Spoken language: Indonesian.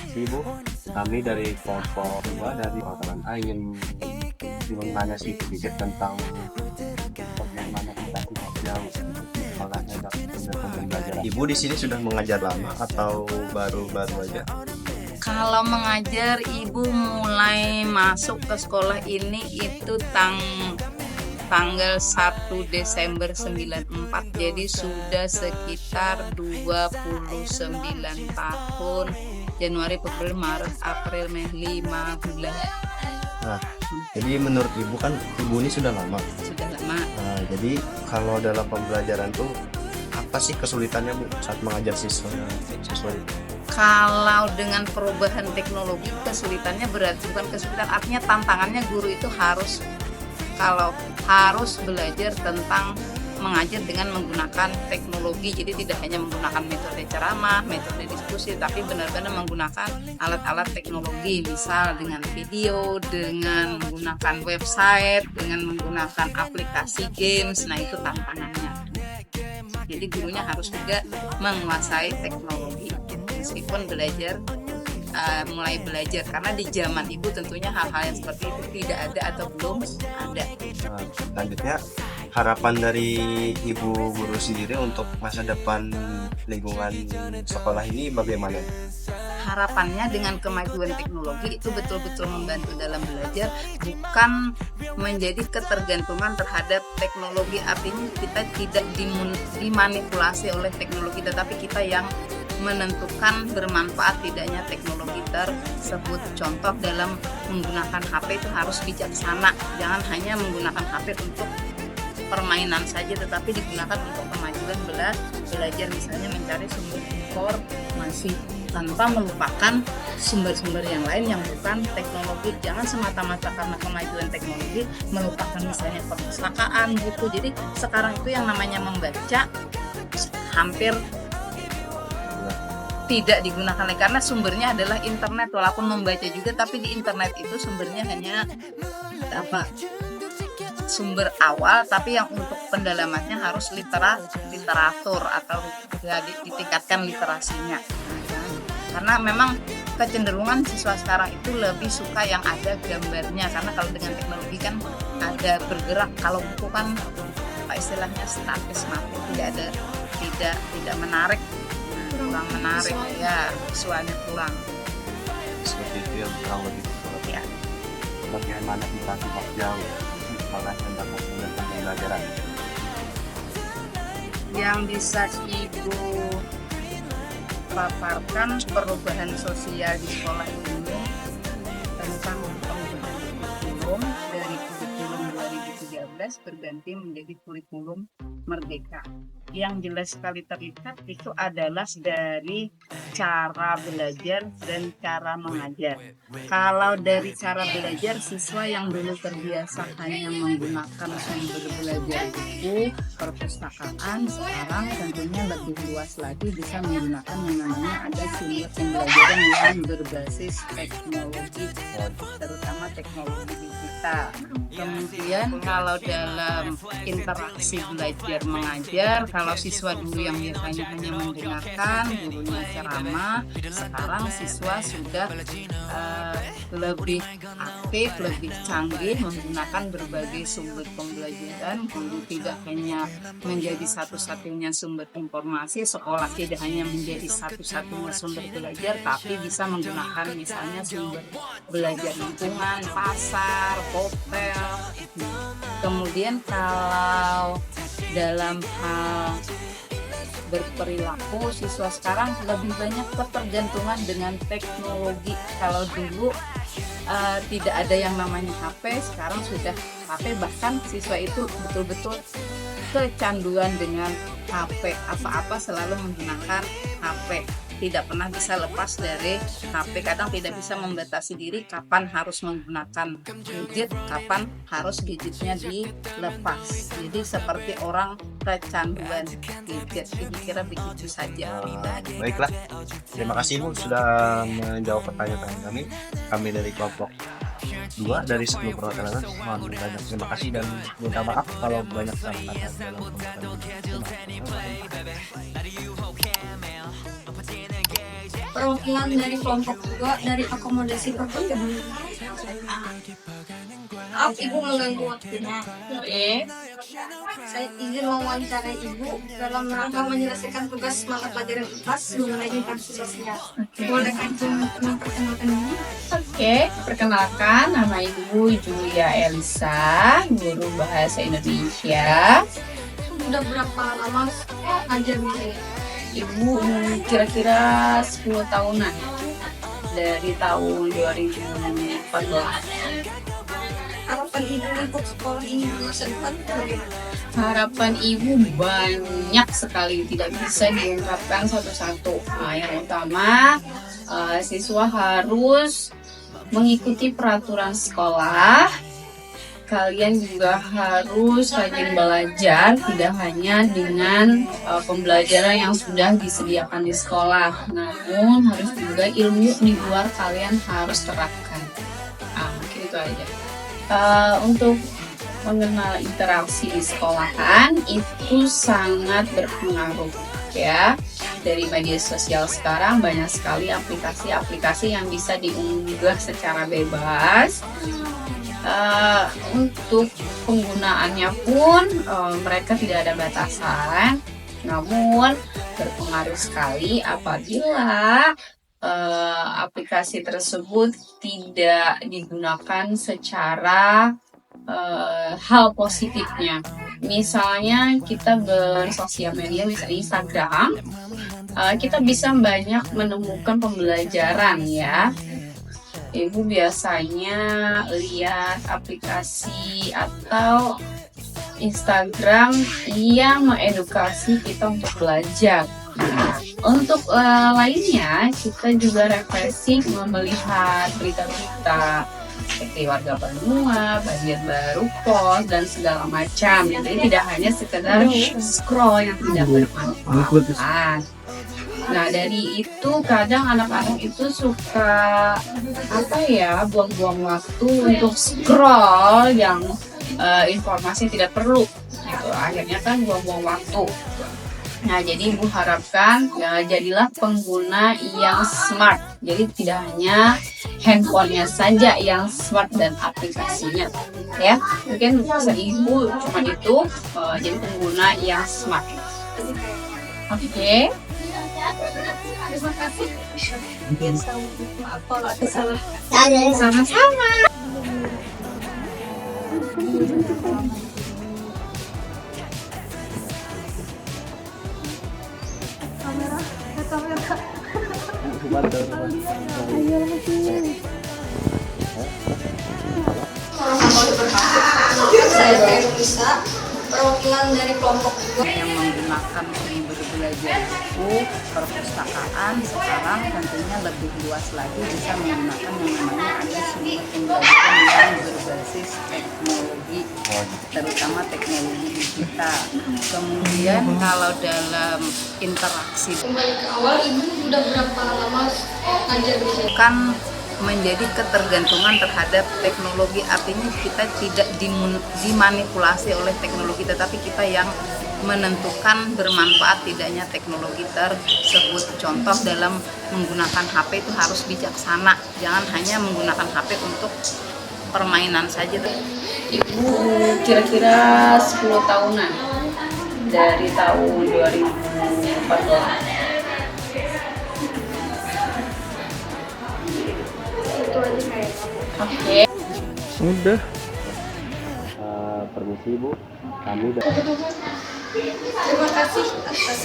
kasih Bu. Kami dari kelompok 2 dari Bakaran A ingin menanya sedikit tentang bagaimana kita tidak jauh sekolahnya dalam pembelajaran. Ibu di sini sudah mengajar lama atau baru-baru aja? Kalau mengajar, Ibu mulai masuk ke sekolah ini itu tanggal 1 Desember 94. Jadi sudah sekitar 29 tahun. Januari, Februari, Maret, April, Mei, 5 bulan. Nah, jadi menurut Ibu kan Ibu ini sudah lama. Sudah lama. Nah, jadi kalau dalam pembelajaran tuh apa sih kesulitannya Bu saat mengajar siswa itu? Kalau dengan perubahan teknologi, kesulitannya berarti bukan kesulitan, artinya tantangannya guru itu harus belajar tentang mengajar dengan menggunakan teknologi. Jadi tidak hanya menggunakan metode ceramah, metode diskusi, tapi benar-benar menggunakan alat-alat teknologi, misal dengan video, dengan menggunakan website, dengan menggunakan aplikasi games. Nah, itu tantangannya. Jadi gurunya harus juga menguasai teknologi meskipun mulai belajar, karena di zaman Ibu tentunya hal-hal yang seperti itu tidak ada atau belum ada. Selanjutnya, harapan dari Ibu guru sendiri untuk masa depan lingkungan sekolah ini bagaimana? Harapannya dengan kemajuan teknologi itu betul-betul membantu dalam belajar, bukan menjadi ketergantungan terhadap teknologi. Artinya kita tidak dimanipulasi oleh teknologi, tetapi kita yang menentukan bermanfaat tidaknya teknologi tersebut. Contoh dalam menggunakan HP itu harus bijaksana, jangan hanya menggunakan HP untuk permainan saja, tetapi digunakan untuk kemajuan belajar, misalnya mencari sumber informasi tanpa melupakan sumber-sumber yang lain yang bukan teknologi. Jangan semata-mata karena kemajuan teknologi melupakan misalnya perpustakaan gitu. Jadi sekarang itu yang namanya membaca hampir tidak digunakan lagi karena sumbernya adalah internet. Walaupun membaca juga, tapi di internet itu sumbernya hanya sumber awal, tapi yang untuk pendalamannya harus literatur atau ya, ditingkatkan literasinya. Karena memang kecenderungan siswa sekarang itu lebih suka yang ada gambarnya, karena kalau dengan teknologi kan ada bergerak. Kalau buku kan istilahnya statis, tidak menarik, kurang menarik ya, visualnya kurang. Seperti itu yang kurang lebih Ya. Bagaimana kita tidak jauh sekolah yang dapat mendapat pembelajaran? Yang bisa Ibu paparkan perubahan sosial di sekolah ini tentang perubahan kurikulum dari kurikulum 2013 berganti menjadi kurikulum Merdeka. Yang jelas sekali terlihat itu adalah dari cara belajar dan cara mengajar. Kalau dari cara belajar, siswa yang dulu terbiasa hanya menggunakan sumber belajar buku, perpustakaan, sekarang tentunya lebih luas lagi bisa menggunakan yang namanya ada sumber pembelajaran yang berbasis teknologi, terutama teknologi digital. Kemudian kalau dalam interaksi belajar mengajar, kalau siswa dulu yang biasanya hanya menggunakan gurunya ceramah, sekarang siswa sudah lebih aktif, lebih canggih menggunakan berbagai sumber pembelajaran. Guru tidak hanya menjadi satu-satunya sumber informasi, sekolah tidak hanya menjadi satu-satunya sumber belajar, tapi bisa menggunakan misalnya sumber belajar lingkungan, pasar, hotel. Kemudian kalau dalam hal berperilaku, siswa sekarang lebih banyak ketergantungan dengan teknologi. Kalau dulu tidak ada yang namanya HP, sekarang sudah HP, bahkan siswa itu betul-betul kecanduan dengan HP, apa-apa selalu menggunakan HP, tidak pernah bisa lepas dari HP. Kadang tidak bisa membatasi diri kapan harus menggunakan gadget, kapan harus gadgetnya dilepas. Jadi seperti orang kecanduan gadget. Kira-kira begitu saja. Baiklah, terima kasih Bu sudah menjawab pertanyaan kami. Kami dari kelompok 2 dari 10 perwakilan. Mohon banyak terima kasih dan minta maaf kalau banyak salah kata dalam pembahasan ini. perwakilan dari kelompok 2 dari akomodasi perkuliahan. Maaf Ibu mengganggu waktunya. Saya izin mewawancarai Ibu dalam rangka menyelesaikan tugas mata pelajaran IPAS mengenai interaksi sosial. Bolehkah Ibu memperkenalkan diri? Oke, perkenalkan nama Ibu Julia Elisa, guru bahasa Indonesia. Sudah berapa lama ngajar di sini? Ibu kira-kira 10 tahunan, dari tahun 2014. Harapan Ibu untuk sekolah ini di masa depan bagaimana? Harapan Ibu banyak sekali, tidak bisa diungkapkan satu-satu. Nah, yang utama, siswa harus mengikuti peraturan sekolah. Kalian juga harus rajin belajar, tidak hanya dengan pembelajaran yang sudah disediakan di sekolah, namun harus juga ilmu di luar kalian harus terapkan. Mungkin itu aja. Untuk mengenal interaksi di sekolahan itu sangat berpengaruh ya. Dari media sosial sekarang banyak sekali aplikasi-aplikasi yang bisa diunggah secara bebas. Untuk penggunaannya pun mereka tidak ada batasan, namun berpengaruh sekali apabila aplikasi tersebut tidak digunakan secara hal positifnya. Misalnya kita bersosial media, misalnya Instagram, kita bisa banyak menemukan pembelajaran ya. Ibu biasanya lihat aplikasi atau Instagram yang mengedukasi kita untuk belajar. Untuk lainnya, kita juga refreshing melihat berita-berita seperti warga benua, banjir baru, pos, dan segala macam. Jadi tidak hanya sekedar scroll yang tidak bermanfaat. Nah, dari itu kadang anak-anak itu suka buang-buang waktu untuk scroll yang informasi tidak perlu. Gitu. Akhirnya kan buang-buang waktu. Nah, jadi Ibu harapkan jadilah pengguna yang smart. Jadi tidak hanya handphonenya saja yang smart dan aplikasinya, ya. Mungkin pesan Ibu cuma itu, jadi pengguna yang smart. Oke. Terima kasih. Maaf kalau ada salah. Sama-sama. Saya Elisa, perwakilan dari kelompok 2 Yang menggunakan sumber belajar buku perpustakaan sekarang tentunya lebih luas lagi, bisa menggunakan yang namanya ada sumber pembelajaran yang berbasis teknologi, terutama teknologi digital. Kemudian kalau dalam interaksi kembali ke awal, Ibu sudah berapa lama ngajar di sini? kan menjadi ketergantungan terhadap teknologi, artinya kita tidak dimanipulasi oleh teknologi, tetapi kita yang menentukan bermanfaat tidaknya teknologi tersebut. Contoh dalam menggunakan HP itu harus bijaksana, jangan hanya menggunakan HP untuk permainan saja. Ibu kira-kira 10 tahunan, dari tahun 2014. Oke. Udah. Permisi Bu, kami udah. Terima kasih atas